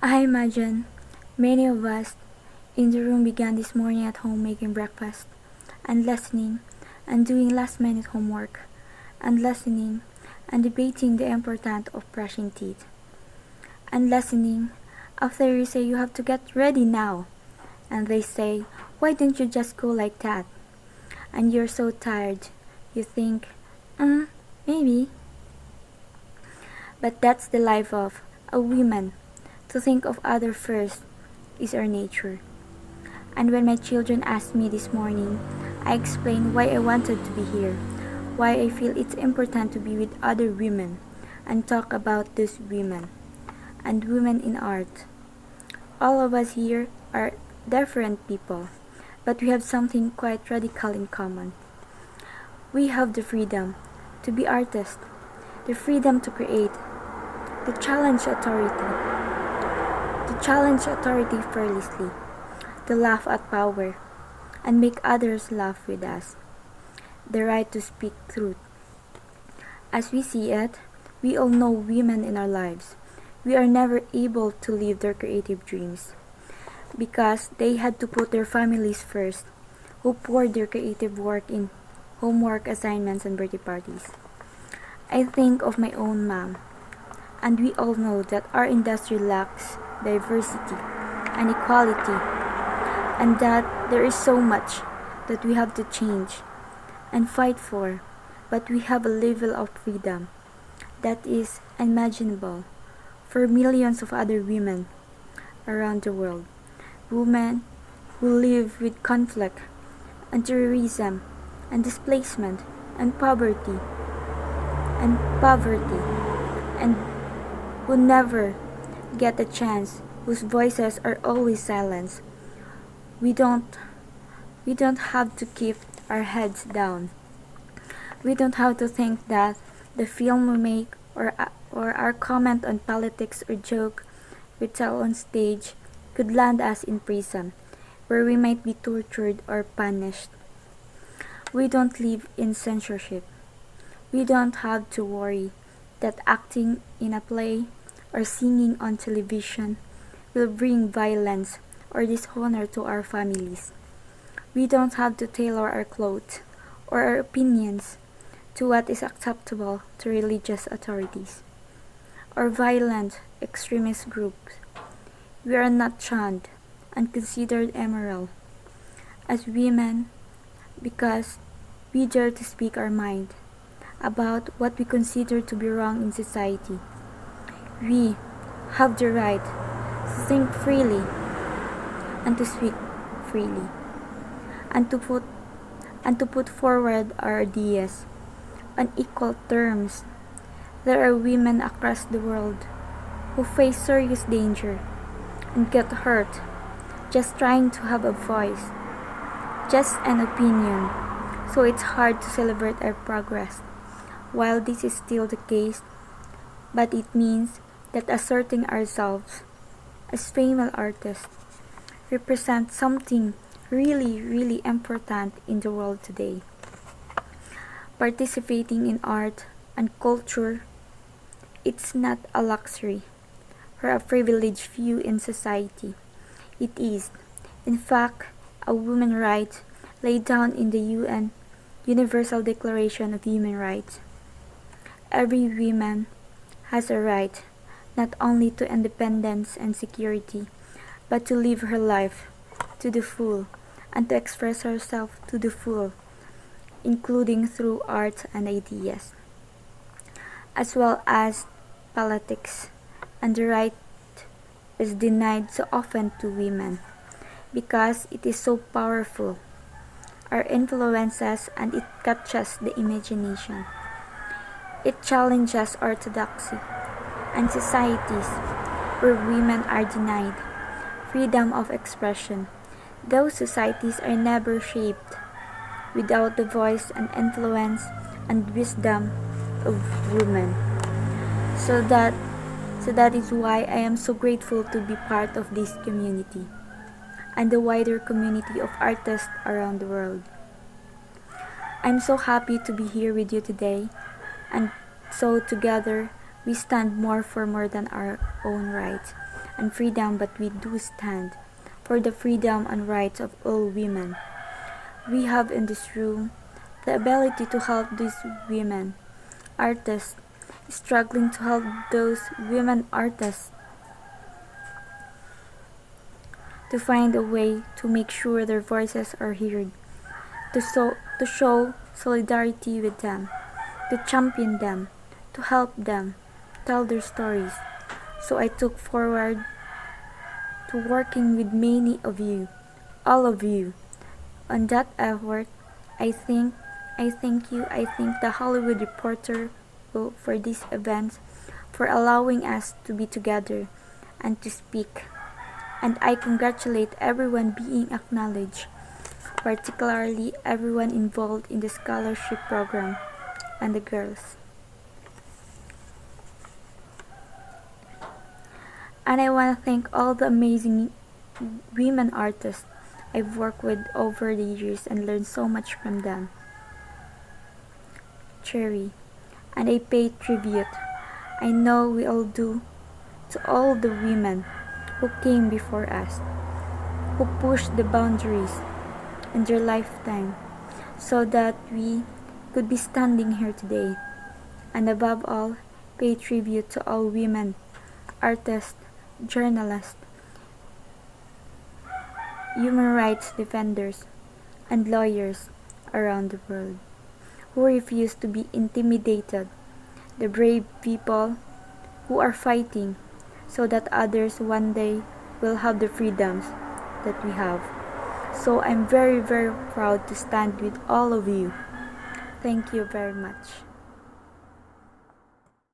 I imagine many of us in the room began this morning at home making breakfast, and listening, and doing last-minute homework, and listening, and debating the importance of brushing teeth, and listening after you say you have to get ready now, and they say, why don't you just go like that? And you're so tired, you think, maybe. But that's the life of a woman. To think of others first is our nature. And when my children asked me this morning, I explained why I wanted to be here, why I feel it's important to be with other women, and talk about those women, and women in art. All of us here are different people, but we have something quite radical in common. We have the freedom to be artists, the freedom to create, to challenge authority fearlessly, to laugh at power, and make others laugh with us, the right to speak truth. As we see it, we all know women in our lives. We are never able to live their creative dreams because they had to put their families first, who poured their creative work in homework assignments and birthday parties. I think of my own mom, and we all know that our industry lacks diversity and equality, and that there is so much that we have to change and fight for, but we have a level of freedom that is unimaginable for millions of other women around the world. Women who live with conflict and terrorism and displacement and poverty and who never get a chance, whose voices are always silenced. We don't have to keep our heads down. We don't have to think that the film we make or our comment on politics or joke we tell on stage could land us in prison, where we might be tortured or punished. We don't live in censorship. We don't have to worry that acting in a play or singing on television will bring violence or dishonor to our families. We don't have to tailor our clothes or our opinions to what is acceptable to religious authorities or violent extremist groups. We are not shunned and considered immoral as women because we dare to speak our mind about what we consider to be wrong in society. We have the right to think freely and to speak freely and to put forward our ideas on equal terms. There are women across the world who face serious danger and get hurt just trying to have a voice, just an opinion. So it's hard to celebrate our progress while this is still the case, but it means that asserting ourselves as female artists represents something really important in the world today. Participating in art and culture, it's not a luxury or a privileged few in society. It is, in fact, a woman's right laid down in the UN Universal Declaration of Human Rights. Every woman has a right not only to independence and security, but to live her life to the full and to express herself to the full, including through art and ideas, as well as politics, and the right is denied so often to women because it is so powerful. Our influences and it catches the imagination. It challenges orthodoxy and societies where women are denied freedom of expression. Those societies are never shaped without the voice and influence and wisdom of women. So that is why I am so grateful to be part of this community and the wider community of artists around the world. I'm so happy to be here with you today, and so together we stand more for more than our own rights. and freedom, but we do stand for the freedom and rights of all women. We have in this room the ability to help these women artists struggling to help those women artists to find a way to make sure their voices are heard, to show solidarity with them, to champion them, to help them tell their stories. So I took forward to working with many of you, all of you. On that effort, I thank you, I thank the Hollywood Reporter for this event, for allowing us to be together and to speak. And I congratulate everyone being acknowledged, particularly everyone involved in the scholarship program and the girls. And I want to thank all the amazing women artists I've worked with over the years and learned so much from them. Cherry, and I pay tribute. I know we all do to all the women who came before us, who pushed the boundaries in their lifetime so that we could be standing here today. And above all, pay tribute to all women, artists, journalists, human rights defenders, and lawyers around the world who refuse to be intimidated, the brave people who are fighting so that others one day will have the freedoms that we have. So I'm very, very proud to stand with all of you. Thank you very much.